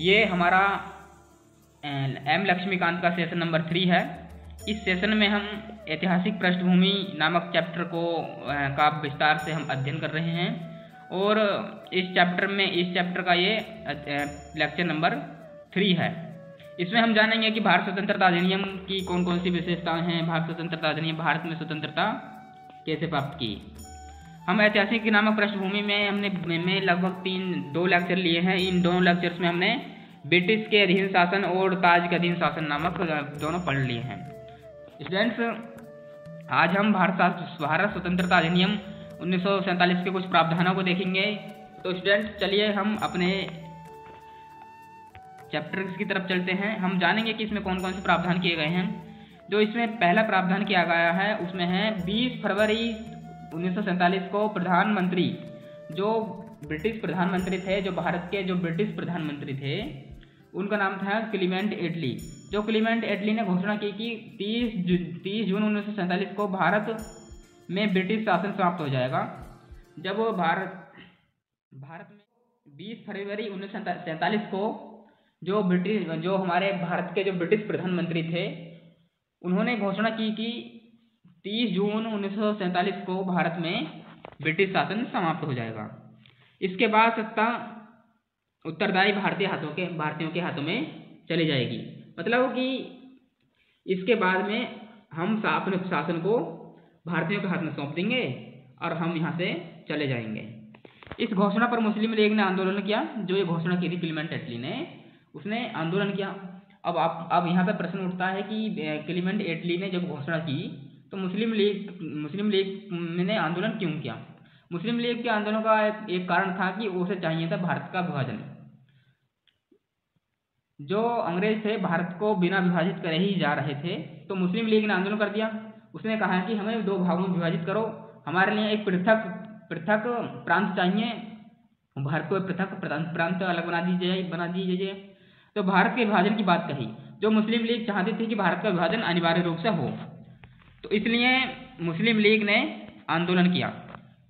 ये हमारा एम लक्ष्मीकांत का सेशन नंबर 3 है। इस सेशन में हम ऐतिहासिक पृष्ठभूमि नामक चैप्टर का विस्तार से हम अध्ययन कर रहे हैं और इस चैप्टर का ये लेक्चर नंबर 3 है। इसमें हम जानेंगे कि भारत स्वतंत्रता अधिनियम की कौन कौन सी विशेषताएं हैं, भारत स्वतंत्रता अधिनियम भारत में स्वतंत्रता कैसे प्राप्त की। हम ऐतिहासिक नामक पृष्ठभूमि में हमने लगभग 2 लेक्चर लिए हैं। इन दोनों लेक्चर्स में हमने ब्रिटिश के अधीन शासन और ताज के अधीन शासन नामक दोनों पढ़ लिए हैं। स्टूडेंट्स, आज हम भारत स्वतंत्रता अधिनियम 1947 के कुछ प्रावधानों को देखेंगे। तो स्टूडेंट चलिए हम अपने चैप्टर की तरफ चलते हैं। हम जानेंगे कि इसमें कौन कौन से प्रावधान किए गए हैं। जो इसमें पहला प्रावधान किया गया है उसमें है 20 फरवरी 1947 को प्रधानमंत्री, जो ब्रिटिश प्रधानमंत्री थे, जो भारत के जो ब्रिटिश प्रधानमंत्री थे उनका नाम था क्लीमेंट एटली। जो क्लीमेंट एटली ने घोषणा की कि 30 जून 1947 को भारत में ब्रिटिश शासन समाप्त हो जाएगा। जब भारत में 20 फरवरी 1947 को जो हमारे भारत के जो ब्रिटिश प्रधानमंत्री थे उन्होंने घोषणा की कि 30 जून 1947 को भारत में ब्रिटिश शासन समाप्त हो जाएगा। इसके बाद सत्ता उत्तरदायी भारतीयों के हाथों में चली जाएगी। मतलब कि इसके बाद में हम अपने शासन को भारतीयों के हाथ में सौंप देंगे और हम यहाँ से चले जाएंगे। इस घोषणा पर मुस्लिम लीग ने आंदोलन किया। जो ये घोषणा की थी क्लीमेंट एटली ने, उसने आंदोलन किया। अब यहाँ पर प्रश्न उठता है कि क्लीमेंट एटली ने जब घोषणा की तो मुस्लिम लीग ने आंदोलन क्यों किया। मुस्लिम लीग के आंदोलन का एक कारण था कि उसे चाहिए था भारत का विभाजन। जो अंग्रेज थे भारत को बिना विभाजित करे ही जा रहे थे, तो मुस्लिम लीग ने आंदोलन कर दिया। उसने कहा कि हमें 2 भागों में विभाजित करो, हमारे लिए एक पृथक प्रांत चाहिए, भारत को पृथक प्रांत अलग बना दीजिए। तो भारत के विभाजन की बात कही। जो मुस्लिम लीग चाहती थी कि भारत का विभाजन अनिवार्य रूप से हो, तो इसलिए मुस्लिम लीग ने आंदोलन किया।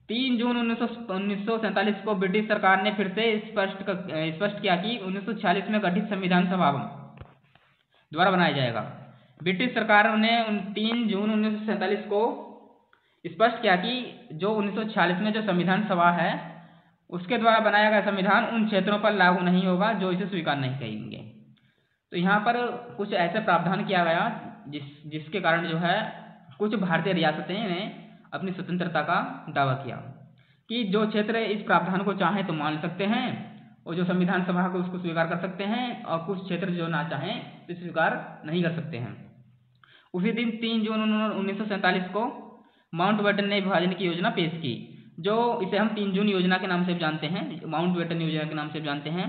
3 जून 1947 को ब्रिटिश सरकार ने फिर से स्पष्ट किया कि 1946 में गठित संविधान सभा द्वारा बनाया जाएगा। ब्रिटिश सरकार ने 3 जून 1947 को स्पष्ट किया कि जो 1946 में जो संविधान सभा है उसके द्वारा बनाया गया संविधान उन क्षेत्रों पर लागू नहीं होगा जो इसे स्वीकार नहीं करेंगे। तो यहाँ पर कुछ ऐसे प्रावधान किया गया जिसके कारण जो है कुछ भारतीय रियासतें ने अपनी स्वतंत्रता का दावा किया कि जो क्षेत्र इस प्रावधान को चाहें तो मान सकते हैं और जो संविधान सभा को उसको स्वीकार कर सकते हैं, और कुछ क्षेत्र जो ना चाहें तो स्वीकार नहीं कर सकते हैं। उसी दिन 3 जून 1947 को माउंटबेटन ने विभाजन की योजना पेश की। जो इसे हम 3 जून योजना के नाम से जानते हैं, माउंटबेटन योजना के नाम से जानते हैं।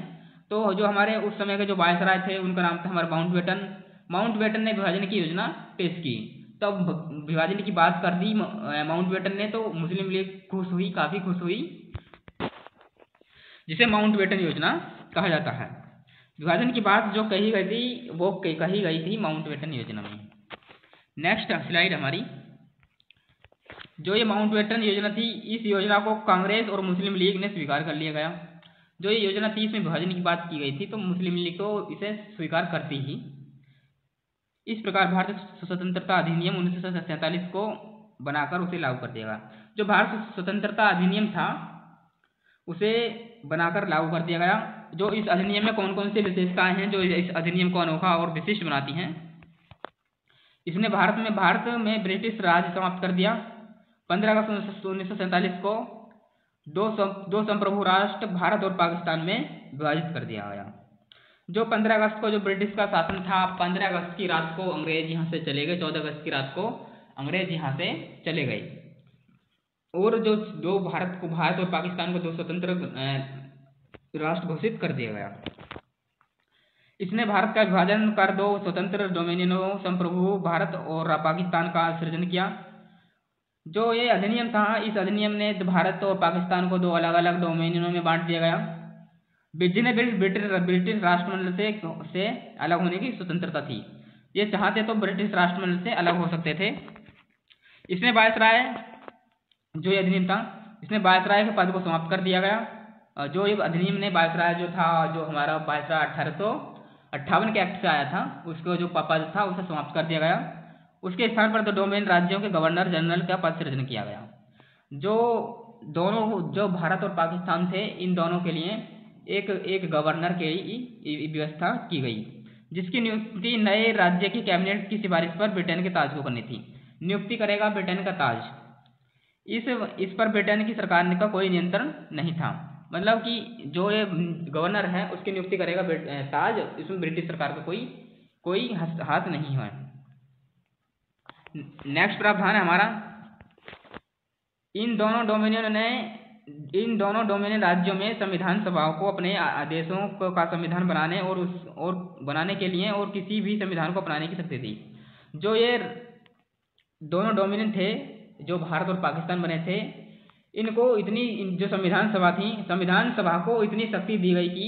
तो जो हमारे उस समय के जो वायसराय थे उनका नाम था हमारा माउंटबेटन ने विभाजन की योजना पेश की। तब विभाजन की बात कर दी माउंटबेटन ने, तो मुस्लिम लीग काफ़ी खुश हुई, जिसे माउंटबेटन योजना कहा जाता है। विभाजन की बात जो कही गई थी वो कही गई थी माउंटबेटन योजना में। नेक्स्ट स्लाइड हमारी, जो ये माउंटबेटन योजना थी, इस योजना को कांग्रेस और मुस्लिम लीग ने स्वीकार कर लिया गया। जो ये योजना थी इसमें विभाजन की बात की गई थी, तो मुस्लिम लीग तो इसे स्वीकार करती ही। इस प्रकार भारत स्वतंत्रता अधिनियम 1947 को बनाकर उसे लागू कर देगा। जो भारत स्वतंत्रता अधिनियम था उसे बनाकर लागू कर दिया गया। जो इस अधिनियम में कौन कौन सी विशेषताएं हैं जो इस अधिनियम को अनोखा और विशिष्ट बनाती हैं। इसने भारत में ब्रिटिश राज समाप्त कर दिया। 15 अगस्त 1947 को दो संप्रभु राष्ट्र भारत और पाकिस्तान में विभाजित कर दिया गया। जो 15 अगस्त को जो ब्रिटिश का शासन था, 15 अगस्त की रात को अंग्रेज यहाँ से चले गए, 14 अगस्त की रात को अंग्रेज यहाँ से चले गए, और जो भारत और पाकिस्तान को 2 स्वतंत्र राष्ट्र घोषित कर दिया गया। इसने भारत का विभाजन कर 2 स्वतंत्र डोमिनियनों संप्रभु भारत और पाकिस्तान का सृजन किया। जो ये अधिनियम था, इस अधिनियम ने भारत और पाकिस्तान को 2 अलग अलग डोमिनियनों में बांट दिया गया। जिन्हें ब्रिटिश राष्ट्रमंडल से अलग होने की स्वतंत्रता थी। ये चाहते तो ब्रिटिश राष्ट्रमंडल से अलग हो सकते थे। इसमें वायसराय, जो ये अधिनियम था, इसमें वायसराय के पद को समाप्त कर दिया गया। जो ये अधिनियम ने वायसराय जो था, जो हमारा वायसराय 1858 के एक्ट से आया था, उसको जो पद था उसे समाप्त कर दिया गया। उसके स्थान पर 2 डोमेन राज्यों के गवर्नर जनरल का पद सृजन किया गया। जो भारत और पाकिस्तान थे, इन दोनों के लिए एक गवर्नर की व्यवस्था की गई, जिसकी नियुक्ति नए राज्य की कैबिनेट की सिफारिश पर ब्रिटेन के ताज को करनी थी। नियुक्ति करेगा ब्रिटेन का ताज। इस पर ब्रिटेन की सरकार का कोई नियंत्रण नहीं था। मतलब कि जो ये गवर्नर है उसकी नियुक्ति करेगा ताज, इसमें ब्रिटिश सरकार का कोई हाथ नहीं है। नेक्स्ट प्रावधान है हमारा, इन दोनों डोमिनियन राज्यों में संविधान सभाओं को अपने आदेशों का संविधान बनाने और बनाने के लिए और किसी भी संविधान को अपनाने की शक्ति थी। जो ये दोनों डोमिनियन थे, जो भारत और पाकिस्तान बने थे, इनको जो संविधान सभा को इतनी शक्ति दी गई कि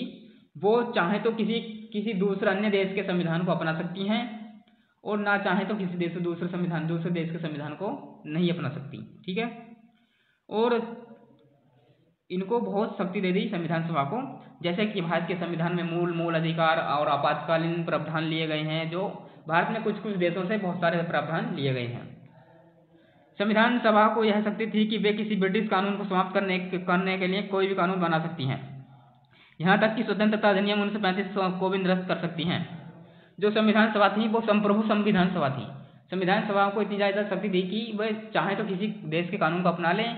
वो चाहे तो किसी दूसरे अन्य देश के संविधान को अपना सकती हैं और ना चाहे तो किसी दूसरे देश के संविधान को नहीं अपना सकती। ठीक है, और इनको बहुत शक्ति दे दी संविधान सभा को। जैसे कि भारत के संविधान में मूल अधिकार और आपातकालीन प्रावधान लिए गए हैं, जो भारत में कुछ देशों से बहुत सारे प्रावधान लिए गए हैं। संविधान सभा को यह शक्ति थी कि वे किसी ब्रिटिश कानून को समाप्त करने के लिए कोई भी कानून बना सकती हैं। यहाँ तक कि स्वतंत्रता अधिनियम 1935 को भी निरस्त कर सकती हैं। जो संविधान सभा थी वो संप्रभु संविधान सभा थी। संविधान सभा को इतनी ज़्यादा शक्ति दी कि वे चाहे तो किसी देश के कानून को अपना लें,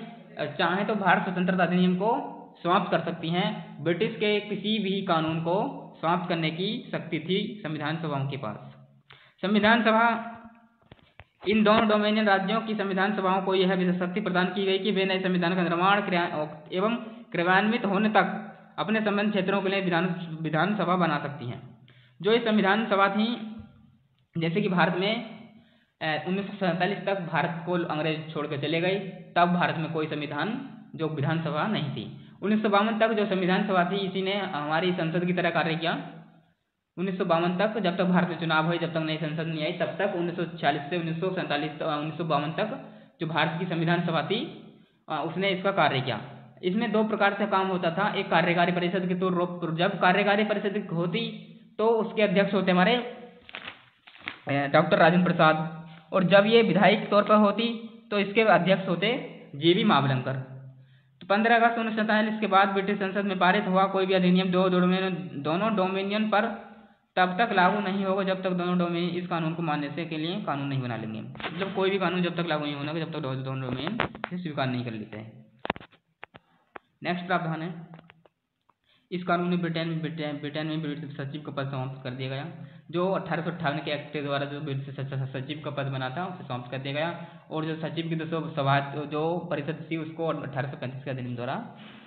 चाहे तो भारत स्वतंत्रता अधिनियम को समाप्त कर सकती हैं। ब्रिटिश के किसी भी कानून को समाप्त करने की शक्ति थी संविधान सभाओं के पास। संविधान सभा इन दोनों डोमिनियन राज्यों की संविधान सभाओं को यह शक्ति प्रदान की गई कि वे नए संविधान का निर्माण एवं क्रियान्वित होने तक अपने संबंधित क्षेत्रों के लिए विधान सभा बना सकती हैं। जो ये संविधान सभा थी, जैसे कि भारत में 1947 तक भारत को अंग्रेज छोड़ कर चले गए, तब भारत में कोई जो विधानसभा नहीं थी। 1952 तक जो संविधान सभा थी, इसी ने हमारी संसद की तरह कार्य किया। 1952 तक, जब तक भारत में चुनाव हुए, जब तक नई संसद नहीं आई, तब तक 1946 से 1952 तक जो भारत की संविधान सभा थी, उसने इसका कार्य किया। इसमें 2 प्रकार से काम होता था। एक कार्यकारी परिषद के तौर पर, जब कार्यकारी परिषद होती तो उसके अध्यक्ष होते हमारे डॉक्टर राजेंद्र प्रसाद, और जब ये विधायी तौर पर होती तो इसके अध्यक्ष होते JB मावलंकर। तो 15 अगस्त 1947 के बाद ब्रिटिश संसद में पारित हुआ कोई भी अधिनियम दोनों डोमिनियन पर तब तक लागू नहीं होगा जब तक दोनों डोमिनियन इस कानून को मानने से के लिए कानून नहीं बना लेंगे। मतलब कोई भी कानून जब तक लागू नहीं होगा जब तक दोनों डोमिनियन इसे स्वीकार नहीं कर लेते हैं। नेक्स्ट प्रावधान है, इस कानून में ब्रिटेन में ब्रिटिश सचिव का पद समाप्त कर दिया गया। जो 1858 के एक्ट के द्वारा जो ब्रिटिश सचिव का पद बना था उसे समाप्त कर दिया गया, और जो सचिव की जो परिषद थी उसको 1835 के अधिनियम द्वारा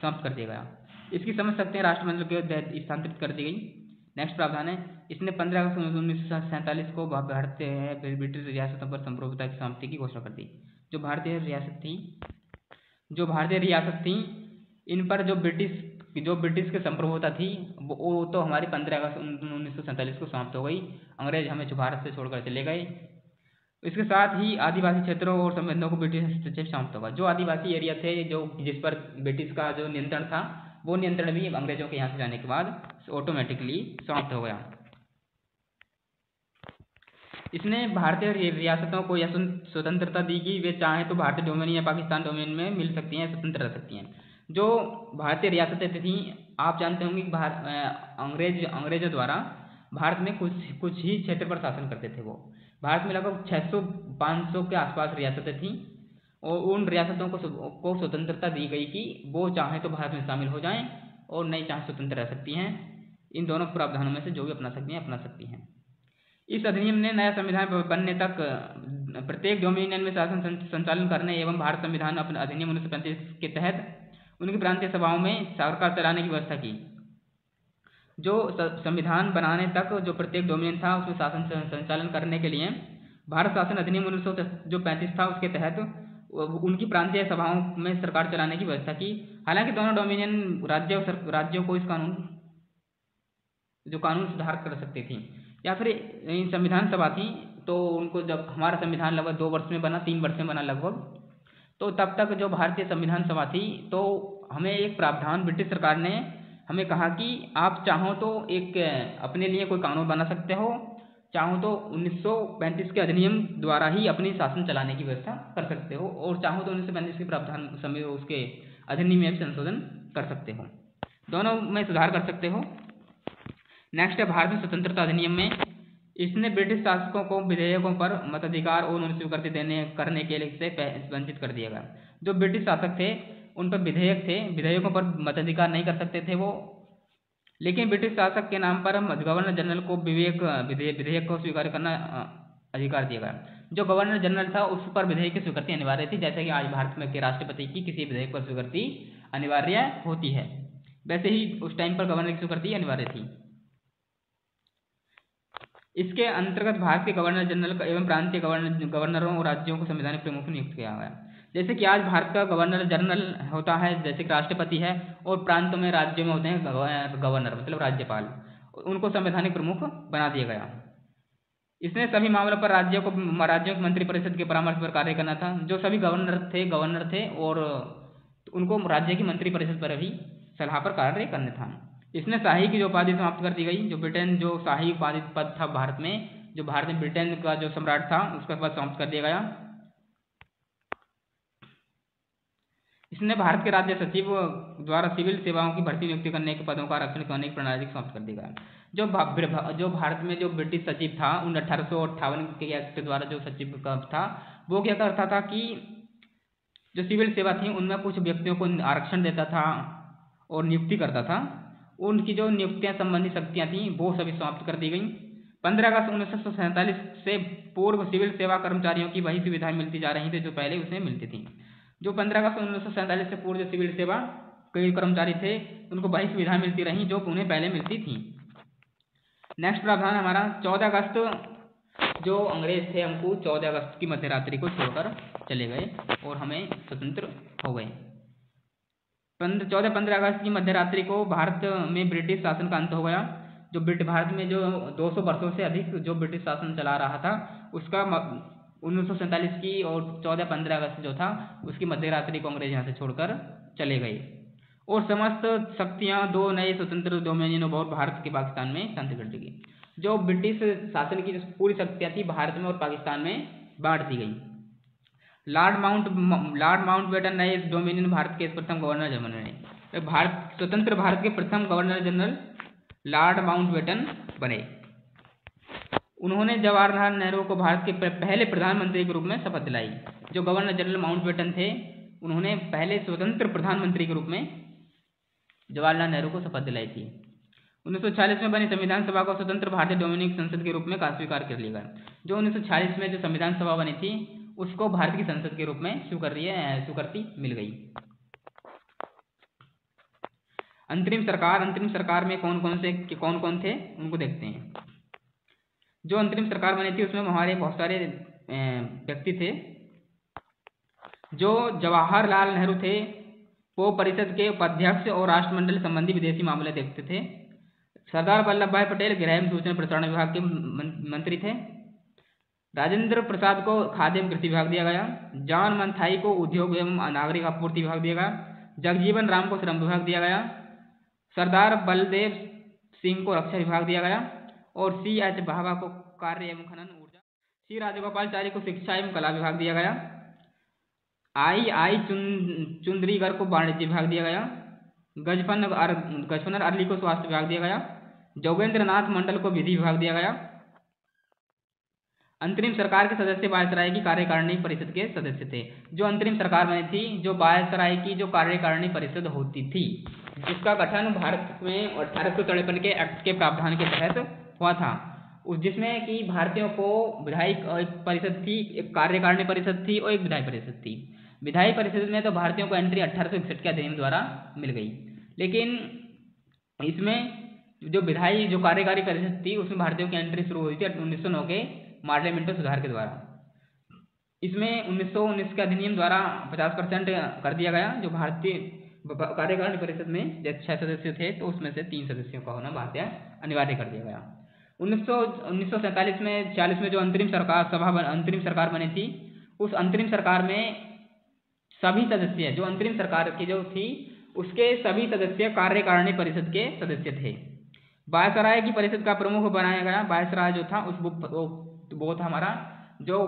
समाप्त कर दिया गया। इसकी समझ सकते हैं राष्ट्रमंडल के स्थानांतरित कर दी गई। नेक्स्ट प्रावधान है, इसने 15 अगस्त 1947 को भारतीय ब्रिटिश रियासतों पर संप्रभुता की समाप्ति की घोषणा कर दी। जो भारतीय रियासत थी इन पर जो ब्रिटिश की संप्रभुता थी वो तो हमारी 15 अगस्त 1947 को समाप्त हो गई। अंग्रेज हमें भारत से छोड़कर चले गए। इसके साथ ही आदिवासी क्षेत्रों और संबंधों को ब्रिटिश हस्तक्षेप समाप्त होगा। जो आदिवासी एरिया थे जिस पर ब्रिटिश का जो नियंत्रण था, वो नियंत्रण भी अंग्रेजों के यहाँ से जाने के बाद ऑटोमेटिकली समाप्त हो गया। इसने भारतीय रियासतों को यह स्वतंत्रता दी कि वे चाहे तो भारतीय डोमेन या पाकिस्तान डोमेन में मिल सकती हैं, स्वतंत्र रह सकती हैं। जो भारतीय रियासतें थीं, आप जानते होंगे कि अंग्रेजों द्वारा भारत में कुछ ही क्षेत्र पर शासन करते थे। वो भारत में लगभग 600-500 के आसपास रियासतें थीं, और उन रियासतों को स्वतंत्रता दी गई कि वो चाहे तो भारत में शामिल हो जाएं और नहीं चाहे स्वतंत्र रह सकती हैं। इन दोनों प्रावधानों में से जो भी अपना सकती हैं। इस अधिनियम ने नया संविधान बनने तक प्रत्येक डोमिनियन में शासन संचालन करने एवं भारत संविधान अपने अधिनियम 1935 के तहत उनकी प्रांतीय सभाओं में सरकार चलाने की व्यवस्था की। जो संविधान बनाने तक जो प्रत्येक डोमिनियन था उसमें शासन संचालन करने के लिए भारत शासन अधिनियम 1935 था, उसके तहत उनकी प्रांतीय सभाओं में सरकार चलाने की व्यवस्था की। हालांकि दोनों डोमिनियन राज्यों को इस कानून सुधार कर सकती थी, या फिर संविधान सभा थी तो उनको, जब हमारा संविधान लगभग 2 वर्ष में बना, 3 वर्ष में बना लगभग, तो तब तक जो भारतीय संविधान सभा थी, तो हमें एक प्रावधान ब्रिटिश सरकार ने हमें कहा कि आप चाहो तो एक अपने लिए कोई कानून बना सकते हो, चाहो तो 1935 के अधिनियम द्वारा ही अपनी शासन चलाने की व्यवस्था कर सकते हो, और चाहो तो 1935 के प्रावधान समय उसके अधिनियम में भी संशोधन कर सकते हो, दोनों में सुधार कर सकते हो। नेक्स्ट है भारत में स्वतंत्रता अधिनियम में इसने ब्रिटिश शासकों को विधेयकों पर मताधिकार और उन्हें स्वीकृति देने करने के लिए से वंचित कर दिया गया। जो ब्रिटिश शासक थे उन पर विधेयक थे, विधेयकों पर मताधिकार नहीं कर सकते थे वो, लेकिन ब्रिटिश शासक के नाम पर गवर्नर जनरल को विधेयक को स्वीकार करना अधिकार दिया गया। जो गवर्नर जनरल था उस पर विधेयक की स्वीकृति अनिवार्य थी, जैसे कि आज भारत में के राष्ट्रपति की किसी विधेयक पर स्वीकृति अनिवार्य होती है, वैसे ही उस टाइम पर गवर्नर की स्वीकृति अनिवार्य थी। इसके अंतर्गत भारत के गवर्नर जनरल एवं प्रांतीय गवर्नरों और राज्यों को संवैधानिक प्रमुख नियुक्त किया गया। जैसे कि आज भारत का गवर्नर जनरल होता है, जैसे कि राष्ट्रपति है, और प्रांतों में राज्यों में होते हैं गवर्नर मतलब राज्यपाल, उनको संवैधानिक प्रमुख बना दिया गया। इसने सभी मामलों पर राज्यों की मंत्रिपरिषद के परामर्श पर कार्य करना था। जो सभी गवर्नर थे और उनको राज्य की मंत्रिपरिषद पर भी सलाह पर कार्य करना था। इसने शाही की जो उपाधि समाप्त कर दी गई। जो ब्रिटेन जो शाही उपाधि पद था भारत में, जो भारत में ब्रिटेन का जो सम्राट था उसका पद समाप्त कर दिया गया। इसने भारत के राज्य सचिव द्वारा सिविल सेवाओं की भर्ती नियुक्ति करने के पदों का आरक्षण करने की प्रणाली समाप्त कर दी गया। जो भारत में जो ब्रिटिश सचिव था 1858 के एक्ट द्वारा जो सचिव का था, वो क्या करता था कि जो सिविल सेवा थी उनमें कुछ व्यक्तियों को आरक्षण देता था और नियुक्ति करता था। उनकी जो नियुक्तियां संबंधी शक्तियां थी वो सभी समाप्त कर दी गई। 15 अगस्त 1947 से पूर्व सिविल सेवा कर्मचारियों की वही सुविधाएं मिलती जा रही थी जो पहले उसे मिलती थी। जो 15 अगस्त 1947 से पूर्व जो सिविल सेवा कई कर्मचारी थे उनको वही सुविधाएं मिलती रही जो उन्हें पहले मिलती थी। नेक्स्ट प्रावधान हमारा 14 अगस्त जो अंग्रेज थे हमको 14 अगस्त की मध्यरात्रि को छोड़कर चले गए और हमें स्वतंत्र हो गए। 15 अगस्त की मध्यरात्रि को भारत में ब्रिटिश शासन का अंत हो गया। जो भारत में जो 200 वर्षों से अधिक जो ब्रिटिश शासन चला रहा था उसका 1947 की और 15 अगस्त जो था उसकी मध्यरात्रि को अंग्रेज यहाँ से छोड़कर चले गए और समस्त शक्तियाँ दो नए स्वतंत्र डोमिनियन और भारत के पाकिस्तान में शांति कर दी गई। जो ब्रिटिश शासन की जो पूरी शक्तियाँ थी भारत में और पाकिस्तान में बांट दी गई। लॉर्ड माउंटबेटन नए डोमिनियन भारत के प्रथम गवर्नर जनरल बने। स्वतंत्र भारत के प्रथम गवर्नर जनरल लॉर्ड माउंटबेटन बने। उन्होंने जवाहरलाल नेहरू को भारत के पहले प्रधानमंत्री के रूप में शपथ दिलाई। जो गवर्नर जनरल माउंटबेटन थे उन्होंने पहले स्वतंत्र प्रधानमंत्री के रूप में जवाहरलाल नेहरू को शपथ दिलाई थी। 1946 में बनी संविधान सभा को स्वतंत्र भारतीय डोमिनियन संसद के रूप में स्वीकार कर लिया गया। जो 1946 में जो संविधान सभा बनी थी उसको भारत की संसद के रूप में स्वीकृति मिल गई। अंतरिम सरकार में कौन कौन थे उनको देखते हैं। जो अंतरिम सरकार बनी थी उसमें हमारे बहुत सारे व्यक्ति थे। जो जवाहरलाल नेहरू थे वो परिषद के उपाध्यक्ष और राष्ट्रमंडल संबंधी विदेशी मामले देखते थे। सरदार वल्लभ भाई पटेल गृह सूचना प्रसारण विभाग के मंत्री थे। राजेंद्र प्रसाद को खाद्य एवं कृषि विभाग दिया गया। जॉन मंथाई को उद्योग एवं नागरिक आपूर्ति विभाग दिया गया। जगजीवन राम को श्रम विभाग दिया गया। सरदार बलदेव सिंह को रक्षा विभाग दिया गया और C.H. भाभा को कार्य एवं खनन ऊर्जा। C. राजगोपालचारी को शिक्षा एवं कला विभाग दिया गया। I. चुंद्रीगर को वाणिज्य विभाग दिया गया। गजफनर अरली को स्वास्थ्य विभाग दिया गया। जोगेंद्र नाथ मंडल को विधि विभाग दिया गया। अंतरिम सरकार के सदस्य वायसराय की कार्यकारिणी परिषद के सदस्य थे। जो अंतरिम सरकार बनी थी जो वायसराय की जो कार्यकारिणी परिषद होती थी जिसका गठन भारत में 1853 के एक्ट के प्रावधान के तहत हुआ था, जिसमें कि भारतीयों को विधायी परिषद थी, एक कार्यकारिणी परिषद थी और एक विधायी परिषद थी। विधायी परिषद में तो भारतीयों को एंट्री 1861 के अधिनियम द्वारा मिल गई, लेकिन इसमें जो विधायी जो कार्यकारी परिषद थी उसमें भारतीयों की एंट्री शुरू हुई थी 1909 के मार्लेमेंटो सुधार के द्वारा। इसमें 1919 के अधिनियम द्वारा 50% कर दिया गया। जो भारतीय कार्यकारिणी परिषद में जब 6 सदस्य थे तो उसमें से 3 सदस्यों का होना भारतीय अनिवार्य कर दिया गया। 1947 में 40 में जो अंतरिम सरकार बनी थी उस अंतरिम सरकार में सभी सदस्य, जो अंतरिम सरकार की जो थी उसके सभी सदस्य कार्यकारिणी परिषद के सदस्य थे। वायसराय की परिषद का प्रमुख बनाया गया, वायसराय जो था वो था हमारा जो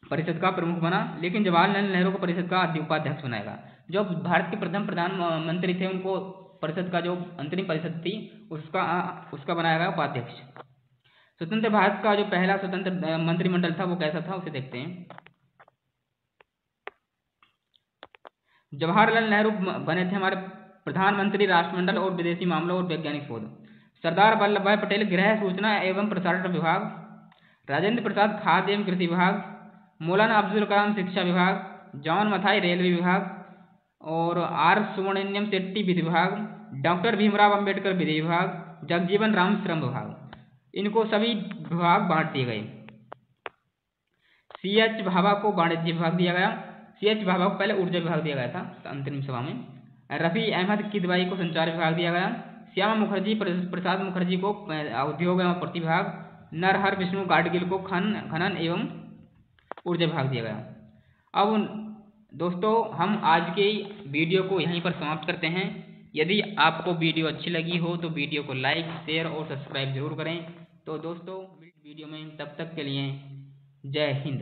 परिषद का प्रमुख बना, लेकिन जवाहरलाल नेहरू को परिषद का उपाध्यक्ष बनाएगा। जो भारत के प्रथम प्रधानमंत्री थे उनको परिषद का जो अंतरिम परिषद थी उसका बनाया गया उपाध्यक्ष। स्वतंत्र भारत का जो पहला स्वतंत्र मंत्रिमंडल था वो कैसा था उसे देखते हैं। जवाहरलाल नेहरू बने थे हमारे प्रधानमंत्री, राष्ट्रमंडल और विदेशी मामलों और वैज्ञानिक शोध। सरदार वल्लभ भाई पटेल गृह, सूचना एवं प्रसारण विभाग। राजेंद्र प्रसाद खाद्य एवं कृषि विभाग। मौलाना अब्दुल कलाम शिक्षा विभाग। जॉन मथाई रेलवे विभाग और आर सुब्रमण्यम शेट्टी विधि विभाग। डॉक्टर भीमराव अंबेडकर विधि विभाग। जगजीवन राम श्रम विभाग। इनको सभी विभाग बांट दिए गए। C.H. भाभा को वाणिज्य विभाग दिया गया। C.H. भाभा को पहले ऊर्जा विभाग दिया गया था अंतरिम सभा में। रफी अहमद किदवाई को संचार विभाग दिया गया। श्यामा मुखर्जी प्रसाद मुखर्जी को उद्योग एवं प्रति विभाग। नरहर विष्णु गाडगिल को खनन एवं ऊर्जा विभाग दिया गया। अब दोस्तों हम आज के वीडियो को यहीं पर समाप्त करते हैं। यदि आपको वीडियो अच्छी लगी हो तो वीडियो को लाइक, शेयर और सब्सक्राइब जरूर करें। तो दोस्तों वीडियो में तब तक के लिए जय हिंद।